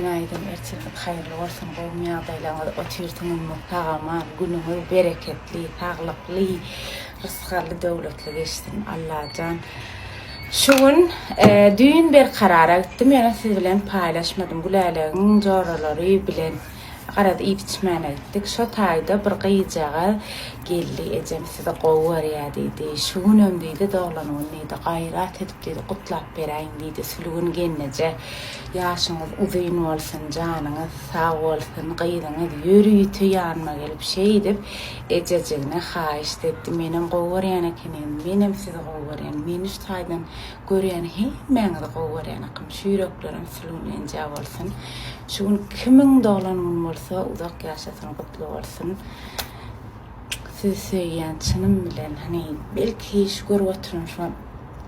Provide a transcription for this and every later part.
Günaydın, ertesi hayırlı olsun. Qowum ýagdaýlaryňyz otyrtyňyzmy, tagamar, günüňiz bereketli, taglykly, rızkaly, döwletli geçsin. Allahan. Şu gün düýün bir karara gitdim. Ýa-da siz bilen paýlaşmadym. Gülälegiň joralary bilen garada ýetişmäne gitdik. Şo taýda bir gyýjaga geldi. Ejem size gowy berýär diýdi. Şu günüm diýdi, doglanýan diýdi, gaýrat edip diýdi, gutlap beräýin diýdi. Sülgün genneje ýaşyňyz uzyn bolsun, janyňyz sag bolsun, gyýdyňyz ýürüýti ýanyma gelip şey edip ejejine haýyş etdi. Menem gowy berýän ekenim, menem size gowy berýän, meni şu taýdan görýän hemmeňiz gowy berýän akym şüýreklerim sülgün jab bolsun. Şu gün kimiň doglanýan bolsa uzak ýaşasyn, gutly bolsun. Siz söýýän çynym bilen hani belki şu görüp oturan şu an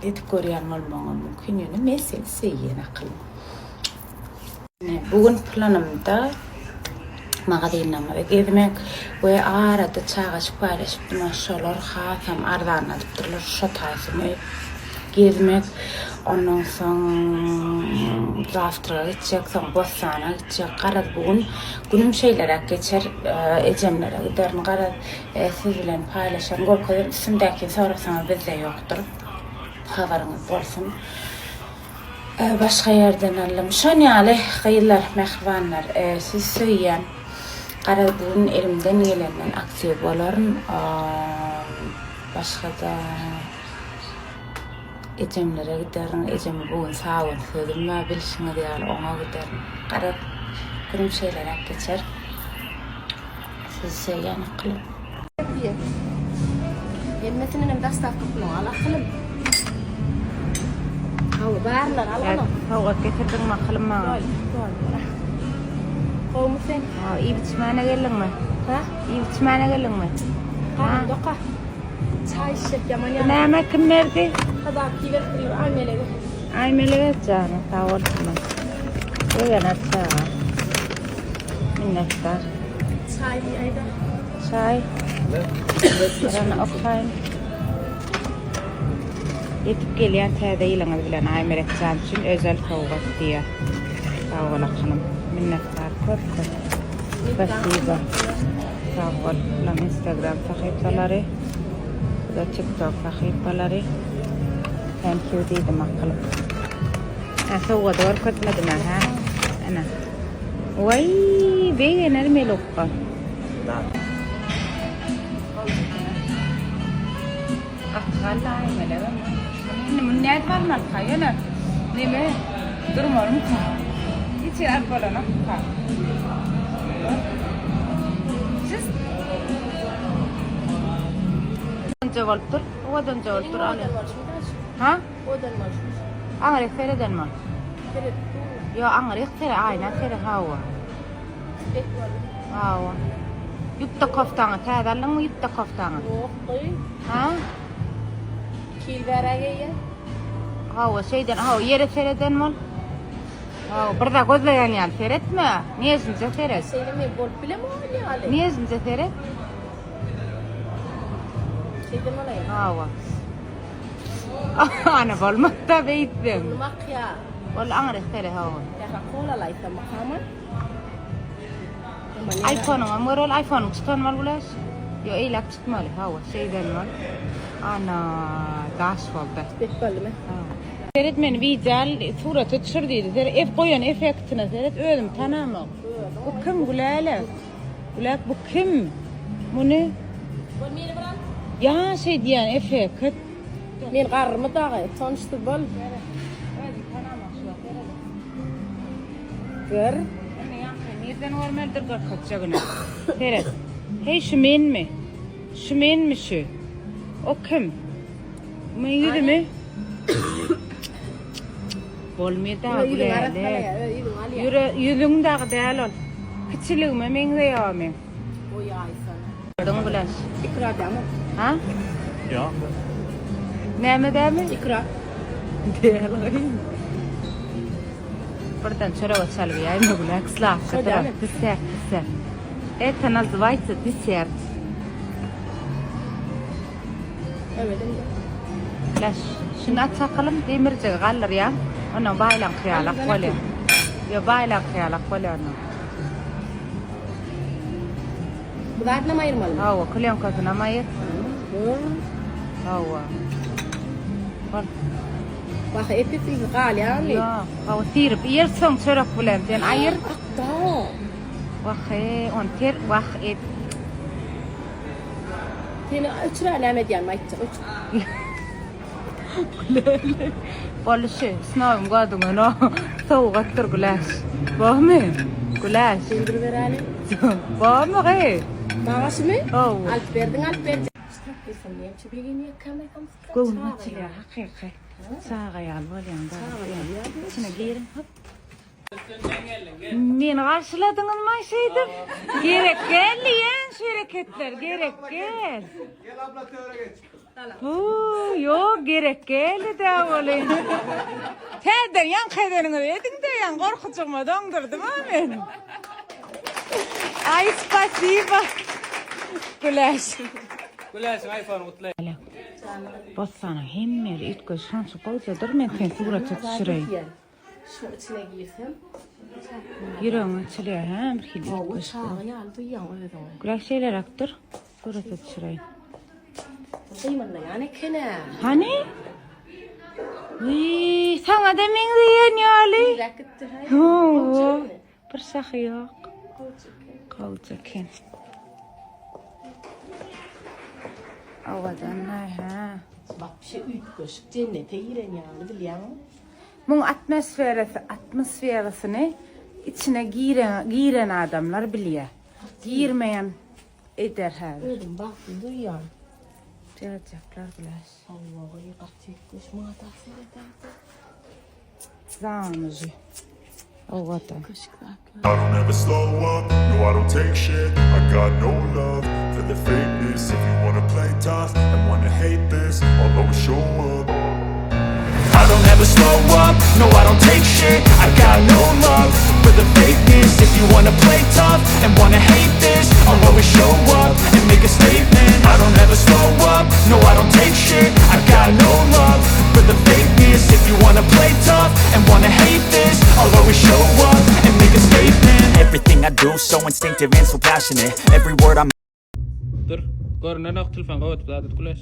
edip görýän bolmagy mümkin ýöne mesele söýýän akylym. Bugün planymda magazynnamada gezmek we arada çagaçyp barýaşyp maşallah hasam ardan alypdyrlar şo taýsyny gezmek. Ondan soň Zaftra gidecek, soň Bossana gidecek. Garad bugün günüm şeýlerek geçer, ejemlere giderin. Garad siz bilen paýlaşan gorkoýan üstümdäki sorasaňyz bizde ýokdur. Habaryňyz bolsun. Başga ýerden alym. Şonýaly gyýylar, mehribanlar. Siz söýýän garad bugün elimden gelenden aksiýa bolarym. Başga-da ejemlere giderin, ejemi bugün sağın sözümle bilişini diyal ona giderin. Garab günüm şeylerek geçer. Siz söýýän akylym. Yemmetinin dastavka kılın, ala kılın. Hawa barlar, ala. Hawa getirdiň mi akylym maňa? Qowmy sen? İyi biçmäne geldiňmi? Ha? İyi biçmäne geldiňmi? Ha, doqa. Çay şep yaman ýa. Näme kim berdi? Hada kiwer kiriyor, aýmelege. Aýmelege jana, sag bolsun. Öýen atsa. Minnettar. Çay aýda. Çay. Rana okaýyn. Yetip gelýän täze ýylyňyz bilen aýmelek jan üçin özel sowgat diýär. Sag bol akylym. Minnettar köp. Spasiba. Sag bol. Lam Instagram sahypalary, da TikTok sahypalary. Thank you diýdim akylym. Sowgat görkezmedim ha. Ana. Way, begener melokka. Akalla aýmelege. Nime näet barmar haýana. Nime? Durmaryň. Hiç arbolana ka. Siz önce voltur, o da önce voltur ale. Ha? Odan başmış. Aňry fereden mi? Feret. Yo, aňry fere aýna fere hawa. Bek var. Hawa. Yupta koftaňy täzeliňmi yupta koftaňy? Ýokdy. Ha? Kil berege ýa. Hawa şeyden, hawa yere fereden mi? Hawa, birde gözleýän ýaly feretmi? Niýesinçe feret? Seýleme bolup bilem ýaly. Niýesinçe feret? Seýdem alaýar. Hawa. Ana bolmakda beýtdim. Mak ýa. Ol aňry fere hawa. Ýa kola laýsa makaman. iPhone'un amorol iPhone tutanmal bulas. Yo eýlek tutmaly hawa şeyden mal. Ana daş boldy. Bek boldymy? Seret men wizel suratı düşürdi. Ef goýan efektine seret özüm tanamam. Bu kim gulala? Gulak bu kim? Muny? Bol meni bilen. Ya şey diýen efekt. Men garrymy dagy, tanışdy bol. Özüm tanamam şu. Gör. Nereden ormeldir gorkatjagına? Seret. Hey şu menmi? Şu menmi şu? O kim? Men ýüzümi? Bolmeda gulala. Yüzüň dagy däl ol. Kiçiligime meňde ýa-me. O ýaýsan. Gördüň bilen. İkra dämi? Ha? Ja. Näme dämi? İkra. Däl ol. Birden çörewe çalby ýaýmy gulak slap. Şöyle mi? Dessert. Это называется десерт. Evet. Laş, şunu açakalım demirce gallar ya. Ona baylan kıyalak böyle. Ya baylak yalak bolano. Bu da adına mı ayırmalı? Hava kılyan katına mayır. Hava. Bak. Bak eti fil gal yani. Ya, hava tirip yersen çörek bulan sen ayır. Da. Bak on ter bak et. Seni uçura alamet yanma içecek. Balışı sınavım gadın no. Soğuk attır gulaş. Bahmi. Gulaş. Sindir ver ali. Bahmi he. Mağası mı? Oh. Alp verdin alp verdin. Stop ne yapacak begini yakamay kamsa. Gol maçı ya hakiki. Sağa yal var yanda. İçine girin hop. Beni karşıladınız mı şeydir? Gerek gel yan şirketler gerek gel. Gel abla tövbe geç. Yok gerek gel de olayım. Teden yan kaydını verdin de yan korkucuma döndürdüm amin. Ay spasiba. Güleş. Güleş iPhone kutlayın. Bassana hemmer itko şansı koysadır men sen surat çatışırayım. Şu içine girsem. Yürüyün içine hem bir hil itko. Sağa ya aldı ya öyle zaman. Güleş şeyler aktır. Surat çatışırayım. Kıymanla yani kene. Hani? Sana demin diyen yali. Rakitti hay. Bir sakı yok. Kavcaken. Avadan ha. Bak bir şey uyutmuş. Cennete giren yani biliyor musun? Bunun atmosferasını içine giren adamlar biliyor. Girmeyen eder her. Öldüm bak duyuyor. Gelecekler bilir. Allah'ı yıkatacakmış mağda seyredendi. Zanıcı. Avadan. I don't ever slow up, no I don't take shit. I got no love for the fakeness. If you wanna play tough and wanna hate this, I'll always show up. I don't ever slow up, no I don't take shit. I got no love for the fakeness. If you wanna play tough and wanna hate this, I'll always show up and make a statement. I don't ever slow up, no I don't take shit. I got no love for the fakeness. If you wanna play tough and wanna hate this, I'll always show up and make a statement. Everything I do so instinctive and so passionate. Every word I'm Dur. Görünen ok telefon kapatıp da adet Güleş.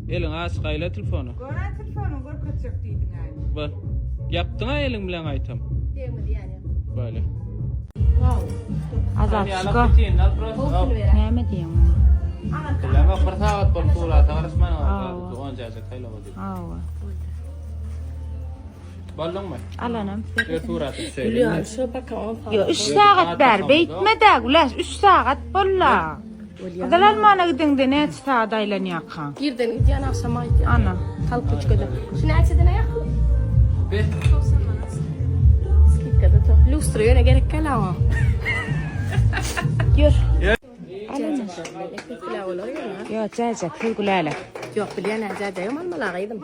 Elin ağız kayla telefonu. Gören telefonu gör kaçak diydin yani. Bak. Yaptın ha elin bilen aytam. Değil mi yani? Böyle. Azat çıkar. Ne mi diyeyim ona? Lama persaat pertura tangan mana. On jaza kayla wadi. Hava. Ballon mu? Alanım. Şu surat şey. Biliyorum şu bakalım. Ya 3 saat ber beytme de Güleş 3 saat bolla. Adalar mana gidin de ne saat aylan yakan. Girden gidiyen akşama gidiyen. Ana. Kalk uç kadar. Şunu açıdan ayak. Bir. Skit kadar to. Lustroya ne gerek kala ama. Gör. Ekmek pilav oluyor ya. Ya caca kul gulala. Yok biliyen acayip yok ama malağıydım.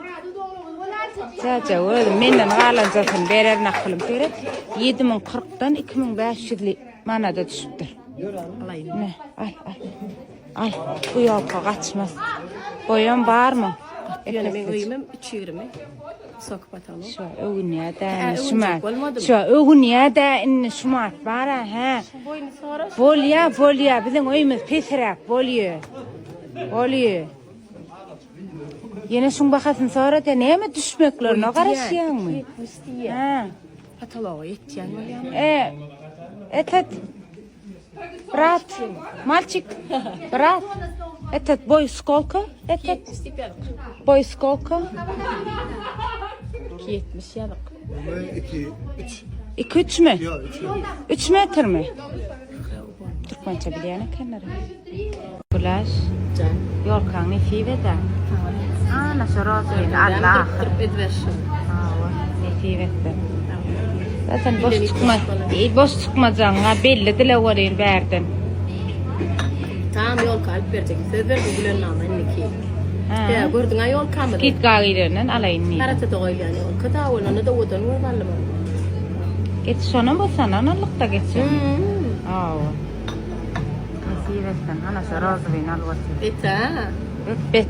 Caca öyle menden galan zaten berer nakılım tere. 7040'dan 2500'li manada düşüptür. Alayım. Ne? Al. Bu yolka kaçmaz. Boyan var mı? Yani ben uyumum 3.20. Sokup atalım. Şu öğünyada Ha, şumat. olmadı mı? Şu öğünyada in şumat var ha. Boynu sonra. Bolya bizim oyumuz pisrak bolya. Yine şun bakasın sonra da neye düşmekler ne karışıyor mu? Ha. Patoloğa yetişen mi yani? Этот брат, мальчик, брат, этот бой сколько? Этот бой сколько? 70 yıllık. 2-3 mü? 3 metre mi? Türkmençe bilene kenara. Güleş, Can. yol kanı five de. Ana şarası Allah. Kırıp edversin. Five de. Zaten boş çıkmayacağına belli dile varır verdin. Tamam yol kalp verecek. Söz ver bugün ama inniki. Ya gördün ay yol kalmadı. Git gağırının alayını. Karate de oylayan yol. Kata oylanı da odan var vallahi. Git şuna basana analıkta geçsin. Aa. Nasıl versen ana şarası bin alvası. Eta. Bet.